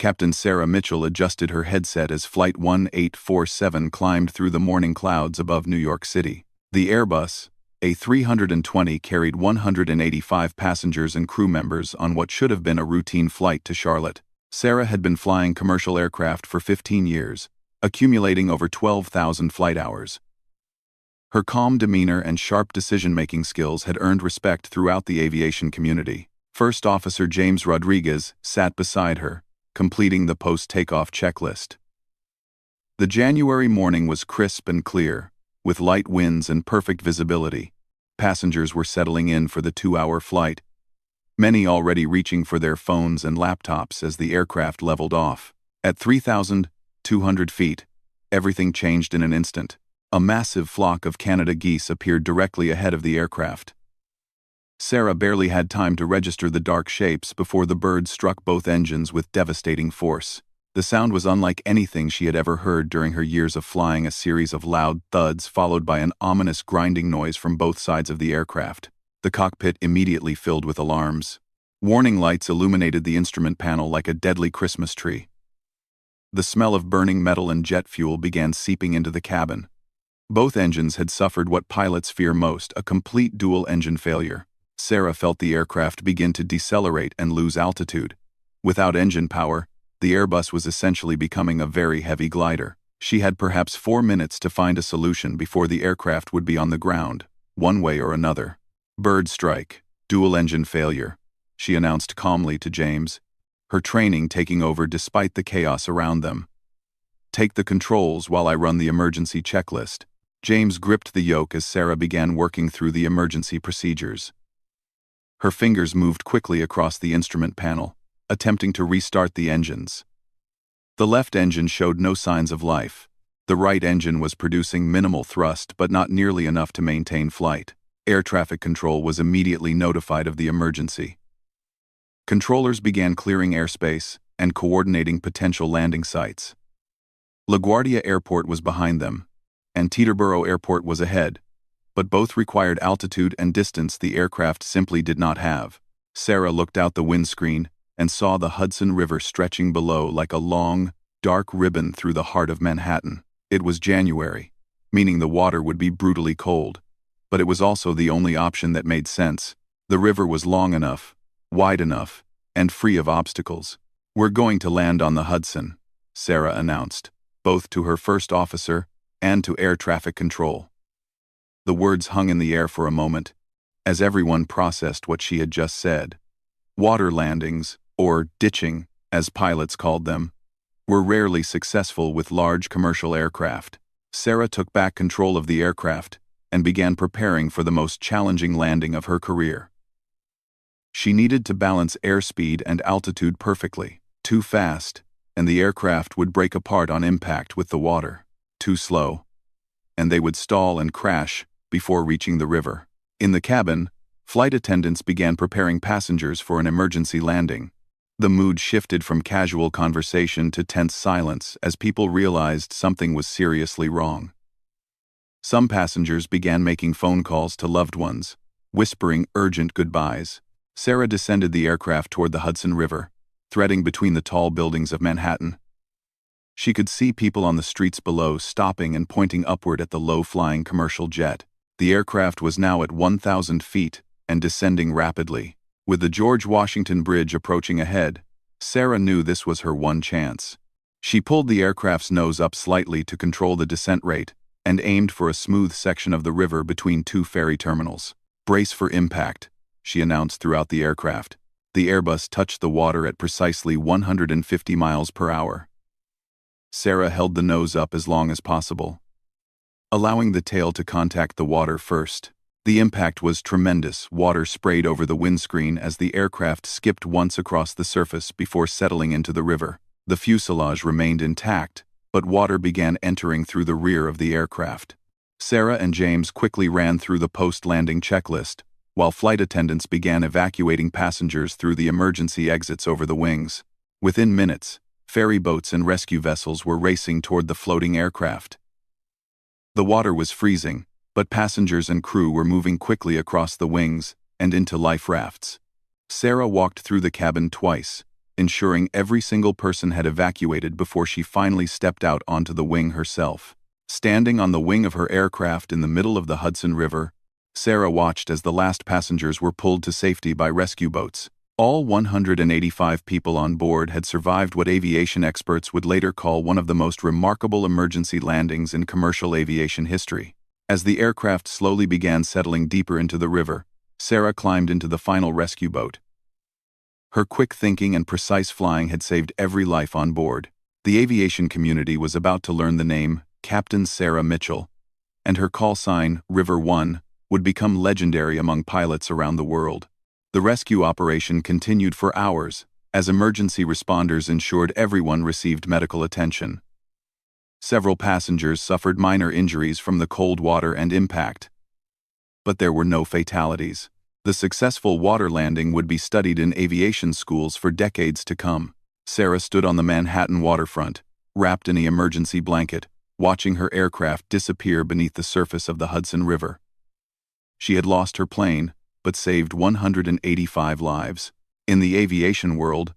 Captain Sarah Mitchell adjusted her headset as Flight 1847 climbed through the morning clouds above New York City. The Airbus, A320, carried 185 passengers and crew members on what should have been a routine flight to Charlotte. Sarah had been flying commercial aircraft for 15 years, accumulating over 12,000 flight hours. Her calm demeanor and sharp decision-making skills had earned respect throughout the aviation community. First Officer James Rodriguez sat beside her, completing the post-takeoff checklist. The January morning was crisp and clear, with light winds and perfect visibility. Passengers were settling in for the 2-hour flight, many already reaching for their phones and laptops as the aircraft leveled off. At 3,200 feet, everything changed in an instant. A massive flock of Canada geese appeared directly ahead of the aircraft. Sarah barely had time to register the dark shapes before the birds struck both engines with devastating force. The sound was unlike anything she had ever heard during her years of flying, a series of loud thuds followed by an ominous grinding noise from both sides of the aircraft. The cockpit immediately filled with alarms. Warning lights illuminated the instrument panel like a deadly Christmas tree. The smell of burning metal and jet fuel began seeping into the cabin. Both engines had suffered what pilots fear most, a complete dual-engine failure. Sarah felt the aircraft begin to decelerate and lose altitude. Without engine power, the Airbus was essentially becoming a very heavy glider. She had perhaps 4 minutes to find a solution before the aircraft would be on the ground, one way or another. "Bird strike, dual-engine failure," she announced calmly to James, her training taking over despite the chaos around them. "Take the controls while I run the emergency checklist." James gripped the yoke as Sarah began working through the emergency procedures. Her fingers moved quickly across the instrument panel, attempting to restart the engines. The left engine showed no signs of life. The right engine was producing minimal thrust but not nearly enough to maintain flight. Air traffic control was immediately notified of the emergency. Controllers began clearing airspace and coordinating potential landing sites. LaGuardia Airport was behind them, and Teterboro Airport was ahead, but both required altitude and distance the aircraft simply did not have. Sarah looked out the windscreen and saw the Hudson River stretching below like a long, dark ribbon through the heart of Manhattan. It was January, meaning the water would be brutally cold, but it was also the only option that made sense. The river was long enough, wide enough, and free of obstacles. "We're going to land on the Hudson," Sarah announced, both to her first officer and to air traffic control. The words hung in the air for a moment, as everyone processed what she had just said. Water landings, or ditching, as pilots called them, were rarely successful with large commercial aircraft. Sarah took back control of the aircraft and began preparing for the most challenging landing of her career. She needed to balance airspeed and altitude perfectly. Too fast, and the aircraft would break apart on impact with the water. Too slow, and they would stall and crash before reaching the river. In the cabin, flight attendants began preparing passengers for an emergency landing. The mood shifted from casual conversation to tense silence as people realized something was seriously wrong. Some passengers began making phone calls to loved ones, whispering urgent goodbyes. Sarah descended the aircraft toward the Hudson River, threading between the tall buildings of Manhattan. She could see people on the streets below stopping and pointing upward at the low-flying commercial jet. The aircraft was now at 1,000 feet and descending rapidly. With the George Washington Bridge approaching ahead, Sarah knew this was her one chance. She pulled the aircraft's nose up slightly to control the descent rate and aimed for a smooth section of the river between two ferry terminals. "Brace for impact," she announced throughout the aircraft. The Airbus touched the water at precisely 150 miles per hour. Sarah held the nose up as long as possible, allowing the tail to contact the water first. The impact was tremendous. Water sprayed over the windscreen as the aircraft skipped once across the surface before settling into the river. The fuselage remained intact, but water began entering through the rear of the aircraft. Sarah and James quickly ran through the post-landing checklist, while flight attendants began evacuating passengers through the emergency exits over the wings. Within minutes, ferry boats and rescue vessels were racing toward the floating aircraft. The water was freezing, but passengers and crew were moving quickly across the wings and into life rafts. Sarah walked through the cabin twice, ensuring every single person had evacuated before she finally stepped out onto the wing herself. Standing on the wing of her aircraft in the middle of the Hudson River, Sarah watched as the last passengers were pulled to safety by rescue boats. All 185 people on board had survived what aviation experts would later call one of the most remarkable emergency landings in commercial aviation history. As the aircraft slowly began settling deeper into the river, Sarah climbed into the final rescue boat. Her quick thinking and precise flying had saved every life on board. The aviation community was about to learn the name Captain Sarah Mitchell, and her call sign, River One, would become legendary among pilots around the world. The rescue operation continued for hours, as emergency responders ensured everyone received medical attention. Several passengers suffered minor injuries from the cold water and impact, but there were no fatalities. The successful water landing would be studied in aviation schools for decades to come. Sarah stood on the Manhattan waterfront, wrapped in an emergency blanket, watching her aircraft disappear beneath the surface of the Hudson River. She had lost her plane, but saved 185 lives. In the aviation world,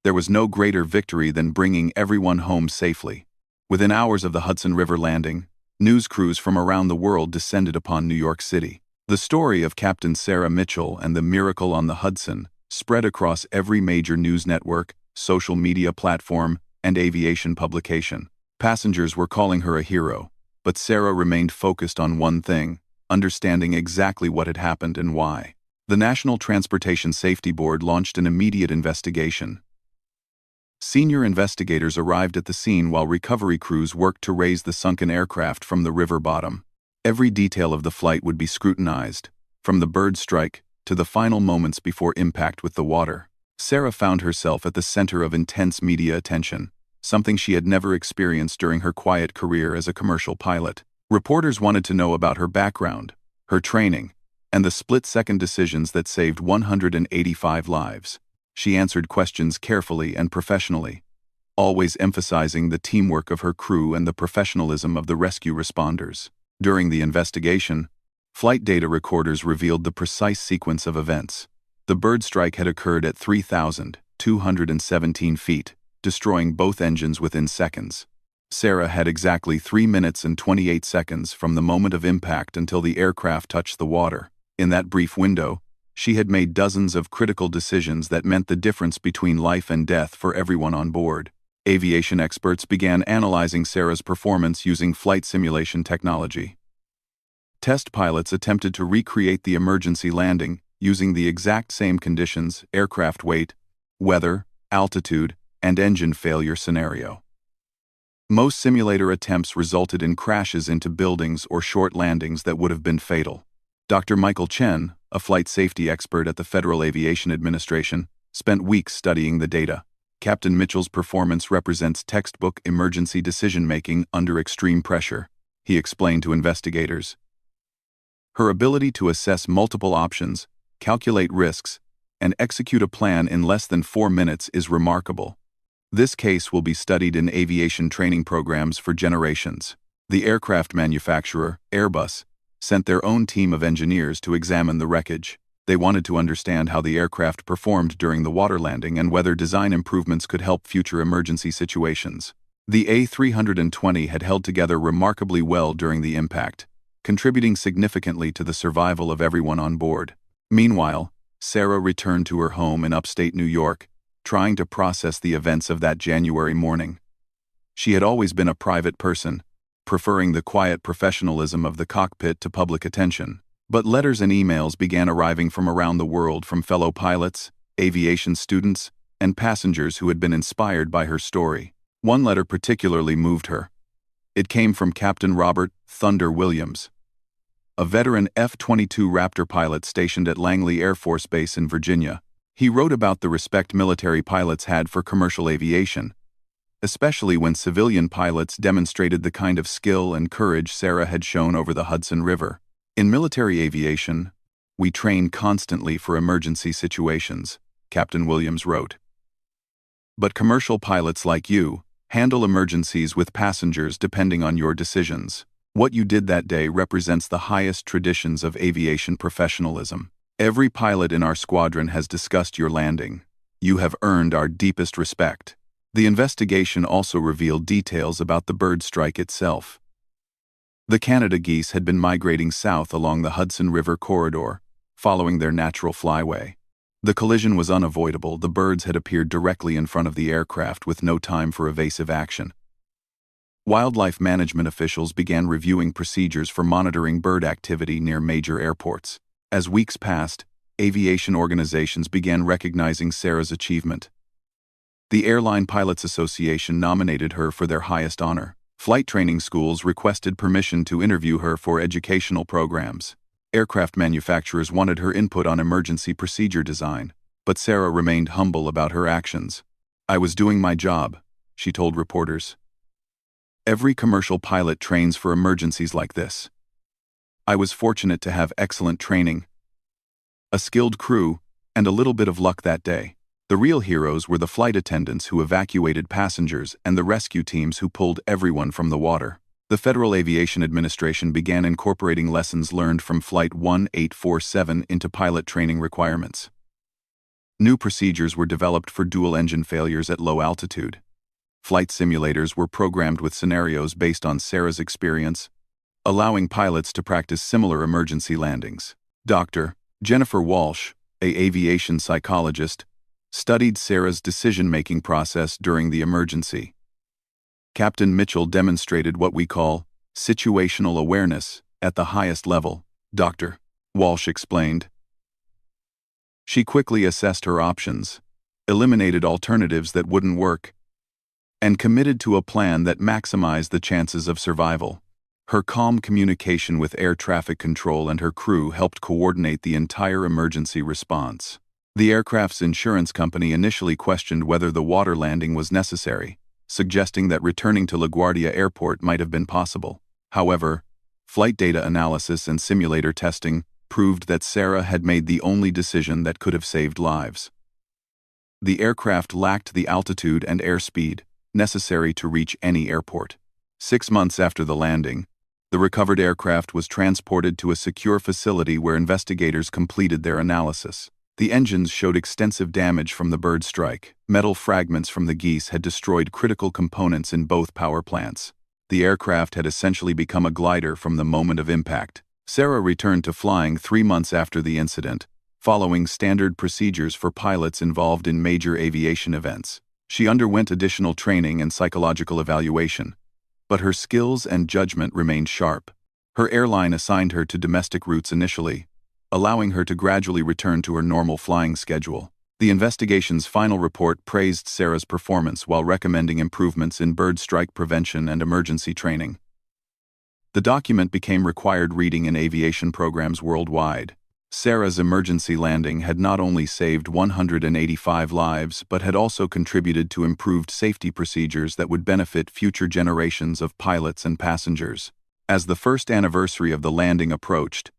there was no greater victory than bringing everyone home safely. Within hours of the Hudson River landing, news crews from around the world descended upon New York City. The story of Captain Sarah Mitchell and the miracle on the Hudson spread across every major news network, social media platform, and aviation publication. Passengers were calling her a hero, but Sarah remained focused on one thing: understanding exactly what had happened and why. The National Transportation Safety Board launched an immediate investigation. Senior investigators arrived at the scene while recovery crews worked to raise the sunken aircraft from the river bottom. Every detail of the flight would be scrutinized, from the bird strike to the final moments before impact with the water. Sarah found herself at the center of intense media attention, something she had never experienced during her quiet career as a commercial pilot. Reporters wanted to know about her background, her training, and the split-second decisions that saved 185 lives. She answered questions carefully and professionally, always emphasizing the teamwork of her crew and the professionalism of the rescue responders. During the investigation, flight data recorders revealed the precise sequence of events. The bird strike had occurred at 3,217 feet, destroying both engines within seconds. Sarah had exactly 3 minutes and 28 seconds from the moment of impact until the aircraft touched the water. In that brief window, she had made dozens of critical decisions that meant the difference between life and death for everyone on board. Aviation experts began analyzing Sarah's performance using flight simulation technology. Test pilots attempted to recreate the emergency landing using the exact same conditions: aircraft weight, weather, altitude, and engine failure scenario. Most simulator attempts resulted in crashes into buildings or short landings that would have been fatal. Dr. Michael Chen, a flight safety expert at the Federal Aviation Administration, spent weeks studying the data. Captain Mitchell's performance represents textbook emergency decision-making under extreme pressure, he explained to investigators. Her ability to assess multiple options, calculate risks, and execute a plan in less than 4 minutes is remarkable. This case will be studied in aviation training programs for generations. The aircraft manufacturer, Airbus, sent their own team of engineers to examine the wreckage. They wanted to understand how the aircraft performed during the water landing and whether design improvements could help future emergency situations. The A-320 had held together remarkably well during the impact, contributing significantly to the survival of everyone on board. Meanwhile, Sarah returned to her home in upstate New York, trying to process the events of that January morning. She had always been a private person, preferring the quiet professionalism of the cockpit to public attention. But letters and emails began arriving from around the world from fellow pilots, aviation students, and passengers who had been inspired by her story. One letter particularly moved her. It came from Captain Robert "Thunder" Williams, a veteran F-22 Raptor pilot stationed at Langley Air Force Base in Virginia. He wrote about the respect military pilots had for commercial aviation, especially when civilian pilots demonstrated the kind of skill and courage Sarah had shown over the Hudson River. In military aviation, we train constantly for emergency situations, Captain Williams wrote. But commercial pilots like you handle emergencies with passengers depending on your decisions. What you did that day represents the highest traditions of aviation professionalism. Every pilot in our squadron has discussed your landing. You have earned our deepest respect. The investigation also revealed details about the bird strike itself. The Canada geese had been migrating south along the Hudson River corridor, following their natural flyway. The collision was unavoidable. The birds had appeared directly in front of the aircraft with no time for evasive action. Wildlife management officials began reviewing procedures for monitoring bird activity near major airports. As weeks passed, aviation organizations began recognizing Sarah's achievement. The Airline Pilots Association nominated her for their highest honor. Flight training schools requested permission to interview her for educational programs. Aircraft manufacturers wanted her input on emergency procedure design, but Sarah remained humble about her actions. "I was doing my job," she told reporters. "Every commercial pilot trains for emergencies like this. I was fortunate to have excellent training, a skilled crew, and a little bit of luck that day." The real heroes were the flight attendants who evacuated passengers and the rescue teams who pulled everyone from the water. The Federal Aviation Administration began incorporating lessons learned from Flight 1847 into pilot training requirements. New procedures were developed for dual-engine failures at low altitude. Flight simulators were programmed with scenarios based on Sarah's experience, allowing pilots to practice similar emergency landings. Dr. Jennifer Walsh, an aviation psychologist, studied Sarah's decision-making process during the emergency. Captain Mitchell demonstrated what we call situational awareness at the highest level, Dr. Walsh explained. She quickly assessed her options, eliminated alternatives that wouldn't work, and committed to a plan that maximized the chances of survival. Her calm communication with air traffic control and her crew helped coordinate the entire emergency response. The aircraft's insurance company initially questioned whether the water landing was necessary, suggesting that returning to LaGuardia Airport might have been possible. However, flight data analysis and simulator testing proved that Sarah had made the only decision that could have saved lives. The aircraft lacked the altitude and airspeed necessary to reach any airport. 6 months after the landing, the recovered aircraft was transported to a secure facility where investigators completed their analysis. The engines showed extensive damage from the bird strike. Metal fragments from the geese had destroyed critical components in both power plants. The aircraft had essentially become a glider from the moment of impact. Sarah returned to flying 3 months after the incident, following standard procedures for pilots involved in major aviation events. She underwent additional training and psychological evaluation, but her skills and judgment remained sharp. Her airline assigned her to domestic routes initially, allowing her to gradually return to her normal flying schedule. The investigation's final report praised Sarah's performance while recommending improvements in bird strike prevention and emergency training. The document became required reading in aviation programs worldwide. Sarah's emergency landing had not only saved 185 lives but had also contributed to improved safety procedures that would benefit future generations of pilots and passengers. As the first anniversary of the landing approached,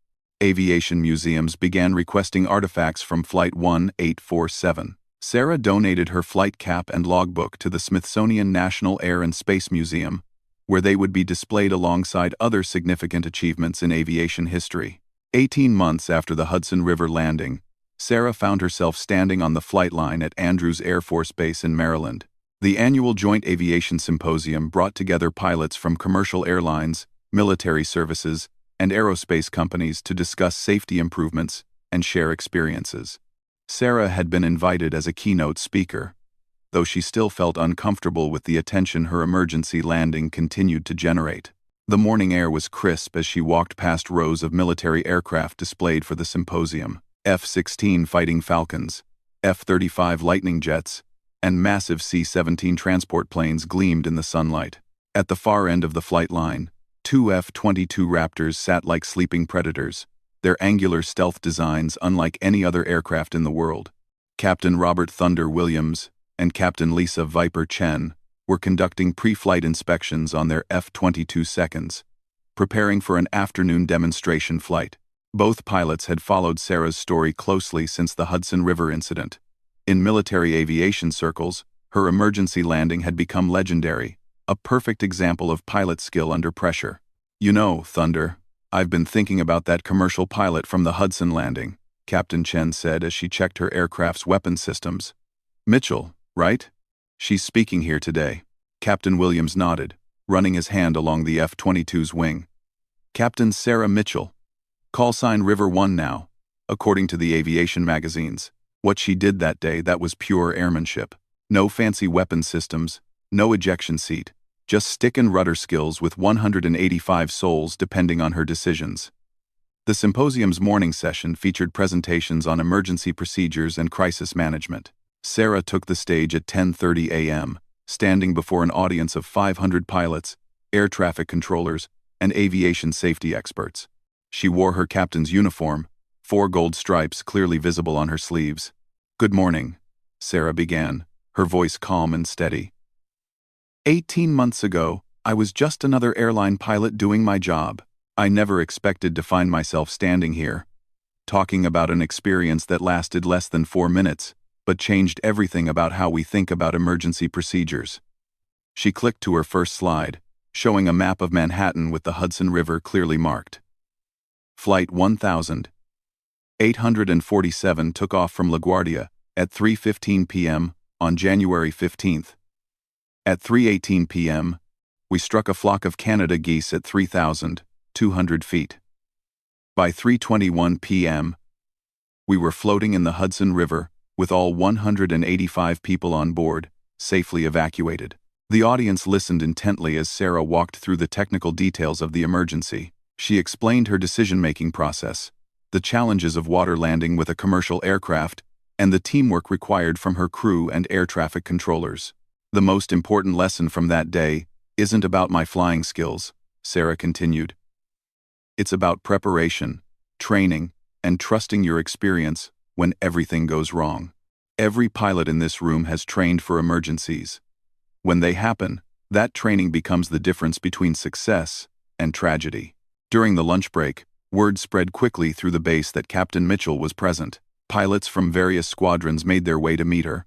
aviation museums began requesting artifacts from Flight 1847. Sarah donated her flight cap and logbook to the Smithsonian National Air and Space Museum, where they would be displayed alongside other significant achievements in aviation history. 18 months after the Hudson River landing, Sarah found herself standing on the flight line at Andrews Air Force Base in Maryland. The annual Joint Aviation Symposium brought together pilots from commercial airlines, military services, and aerospace companies to discuss safety improvements and share experiences. Sarah had been invited as a keynote speaker, though she still felt uncomfortable with the attention her emergency landing continued to generate. The morning air was crisp as she walked past rows of military aircraft displayed for the symposium. F-16 Fighting Falcons, F-35 Lightning jets, and massive C-17 transport planes gleamed in the sunlight. At the far end of the flight line, 2 F-22 Raptors sat like sleeping predators, their angular stealth designs unlike any other aircraft in the world. Captain Robert Thunder Williams and Captain Lisa Viper Chen were conducting pre-flight inspections on their F-22 seconds, preparing for an afternoon demonstration flight. Both pilots had followed Sarah's story closely since the Hudson River incident. In military aviation circles, her emergency landing had become legendary, a perfect example of pilot skill under pressure. "You know, Thunder, I've been thinking about that commercial pilot from the Hudson landing," Captain Chen said as she checked her aircraft's weapon systems. Mitchell, right? She's speaking here today. Captain Williams nodded, running his hand along the F-22's wing. Captain Sarah Mitchell. Call sign River 1 now, according to the aviation magazines. What she did that day, that was pure airmanship. No fancy weapon systems, no ejection seat, just stick and rudder skills with 185 souls depending on her decisions. The symposium's morning session featured presentations on emergency procedures and crisis management. Sarah took the stage at 10:30 a.m., standing before an audience of 500 pilots, air traffic controllers, and aviation safety experts. She wore her captain's uniform, 4 gold stripes clearly visible on her sleeves. "Good morning," Sarah began, her voice calm and steady. 18 months ago, I was just another airline pilot doing my job. I never expected to find myself standing here, talking about an experience that lasted less than 4 minutes, but changed everything about how we think about emergency procedures." She clicked to her first slide, showing a map of Manhattan with the Hudson River clearly marked. Flight 1847 took off from LaGuardia at 3:15 p.m. on January 15th. At 3:18 p.m., we struck a flock of Canada geese at 3,200 feet. By 3:21 p.m., we were floating in the Hudson River with all 185 people on board, safely evacuated. The audience listened intently as Sarah walked through the technical details of the emergency. She explained her decision-making process, the challenges of water landing with a commercial aircraft, and the teamwork required from her crew and air traffic controllers. "The most important lesson from that day isn't about my flying skills," Sarah continued. "It's about preparation, training, and trusting your experience when everything goes wrong. Every pilot in this room has trained for emergencies. When they happen, that training becomes the difference between success and tragedy." During the lunch break, word spread quickly through the base that Captain Mitchell was present. Pilots from various squadrons made their way to meet her,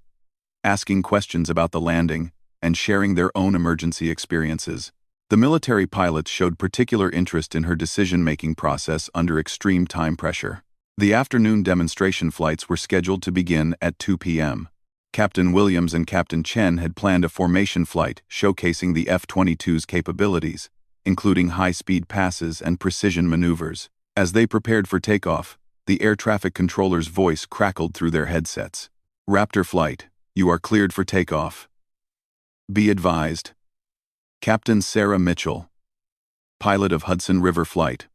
asking questions about the landing and sharing their own emergency experiences. The military pilots showed particular interest in her decision-making process under extreme time pressure. The afternoon demonstration flights were scheduled to begin at 2 p.m. Captain Williams and Captain Chen had planned a formation flight showcasing the F-22's capabilities, including high-speed passes and precision maneuvers. As they prepared for takeoff, the air traffic controller's voice crackled through their headsets. "Raptor flight, you are cleared for takeoff. Be advised, Captain Sarah Mitchell, pilot of Hudson River Flight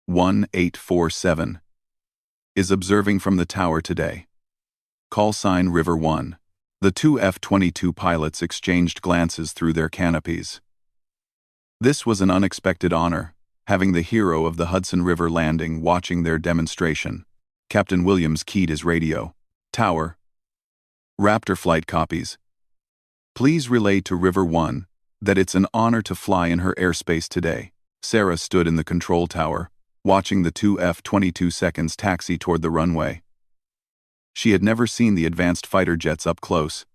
1847, is observing from the tower today. Call sign River 1. The 2 F-22 pilots exchanged glances through their canopies. This was an unexpected honor, having the hero of the Hudson River landing watching their demonstration. Captain Williams keyed his radio. "Tower. Raptor flight copies. Please relay to River 1 that it's an honor to fly in her airspace today." Sarah stood in the control tower, watching the 2 F-22 seconds taxi toward the runway. She had never seen the advanced fighter jets up close,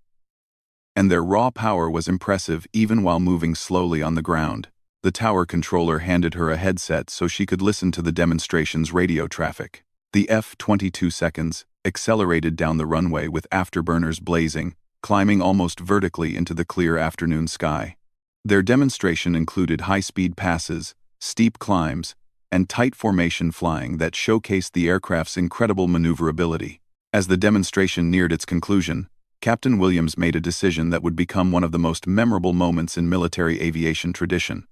and their raw power was impressive even while moving slowly on the ground. The tower controller handed her a headset so she could listen to the demonstration's radio traffic. The F-22 seconds accelerated down the runway with afterburners blazing, climbing almost vertically into the clear afternoon sky. Their demonstration included high-speed passes, steep climbs, and tight formation flying that showcased the aircraft's incredible maneuverability. As the demonstration neared its conclusion, Captain Williams made a decision that would become one of the most memorable moments in military aviation tradition.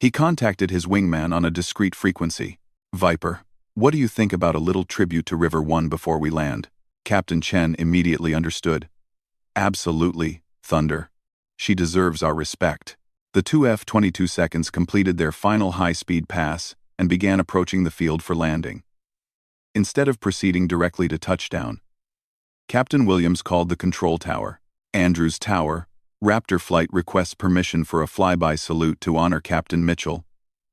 He contacted his wingman on a discreet frequency. "Viper, what do you think about a little tribute to River 1 before we land?" Captain Chen immediately understood. "Absolutely, Thunder. She deserves our respect." The 2 F-22 seconds completed their final high-speed pass and began approaching the field for landing. Instead of proceeding directly to touchdown, Captain Williams called the control tower. "Andrews Tower, Raptor flight requests permission for a flyby salute to honor Captain Mitchell.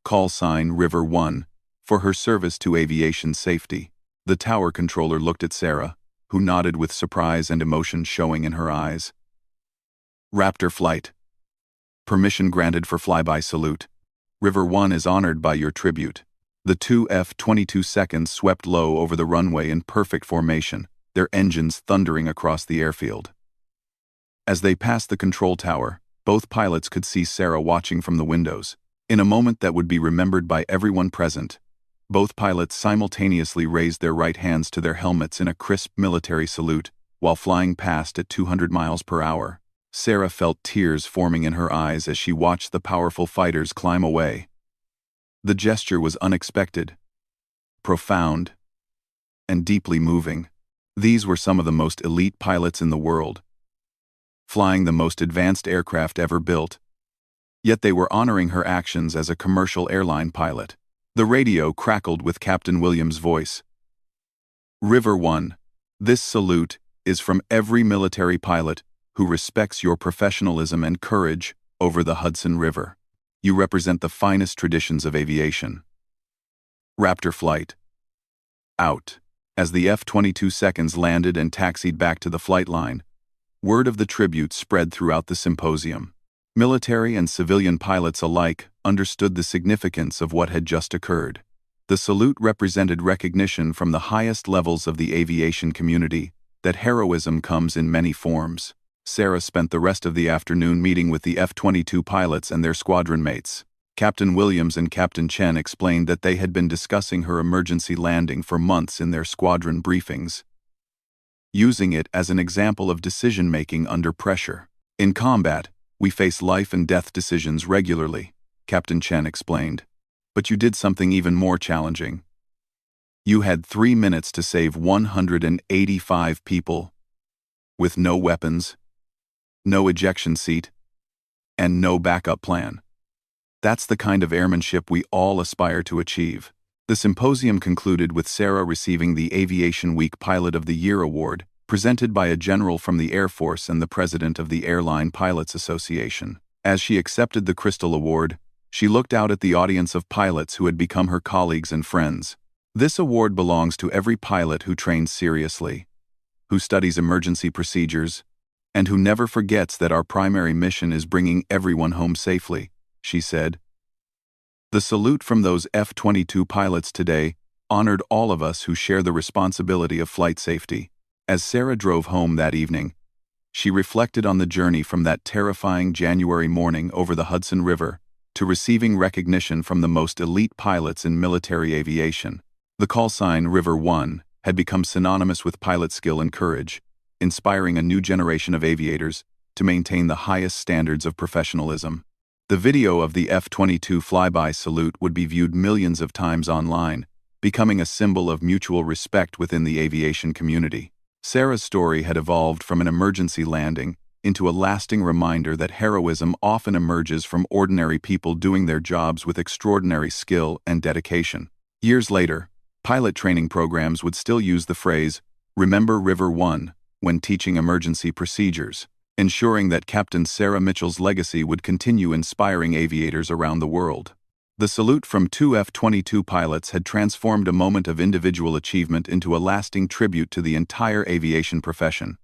Call sign River 1, for her service to aviation safety." The tower controller looked at Sarah, who nodded with surprise and emotion showing in her eyes. "Raptor flight. Permission granted for flyby salute. River 1 is honored by your tribute." The 2 F-22 seconds swept low over the runway in perfect formation, their engines thundering across the airfield. As they passed the control tower, both pilots could see Sarah watching from the windows. In a moment that would be remembered by everyone present, both pilots simultaneously raised their right hands to their helmets in a crisp military salute while flying past at 200 miles per hour. Sarah felt tears forming in her eyes as she watched the powerful fighters climb away. The gesture was unexpected, profound, and deeply moving. These were some of the most elite pilots in the world, flying the most advanced aircraft ever built. Yet they were honoring her actions as a commercial airline pilot. The radio crackled with Captain Williams' voice. "River One, this salute is from every military pilot who respects your professionalism and courage over the Hudson River. You represent the finest traditions of aviation." Raptor flight. Out. As the F-22 seconds landed and taxied back to the flight line, word of the tribute spread throughout the symposium. Military and civilian pilots alike understood the significance of what had just occurred. The salute represented recognition from the highest levels of the aviation community that heroism comes in many forms. Sarah spent the rest of the afternoon meeting with the F-22 pilots and their squadron mates. Captain Williams and Captain Chen explained that they had been discussing her emergency landing for months in their squadron briefings, using it as an example of decision-making under pressure. "In combat, we face life and death decisions regularly," Captain Chen explained. "But you did something even more challenging. You had 3 minutes to save 185 people, with no weapons, no ejection seat, and no backup plan. That's the kind of airmanship we all aspire to achieve." The symposium concluded with Sarah receiving the Aviation Week Pilot of the Year award, presented by a general from the Air Force and the president of the Airline Pilots Association. As she accepted the Crystal Award, she looked out at the audience of pilots who had become her colleagues and friends. This award belongs to every pilot who trains seriously, who studies emergency procedures, and who never forgets that our primary mission is bringing everyone home safely, she said. The salute from those F-22 pilots today honored all of us who share the responsibility of flight safety. As Sarah drove home that evening, she reflected on the journey from that terrifying January morning over the Hudson River to receiving recognition from the most elite pilots in military aviation. The call sign River One had become synonymous with pilot skill and courage, inspiring a new generation of aviators to maintain the highest standards of professionalism. The video of the F-22 flyby salute would be viewed millions of times online, becoming a symbol of mutual respect within the aviation community. Sarah's story had evolved from an emergency landing into a lasting reminder that heroism often emerges from ordinary people doing their jobs with extraordinary skill and dedication. Years later, pilot training programs would still use the phrase, "Remember River One," when teaching emergency procedures, ensuring that Captain Sarah Mitchell's legacy would continue inspiring aviators around the world. The salute from 2 F-22 pilots had transformed a moment of individual achievement into a lasting tribute to the entire aviation profession.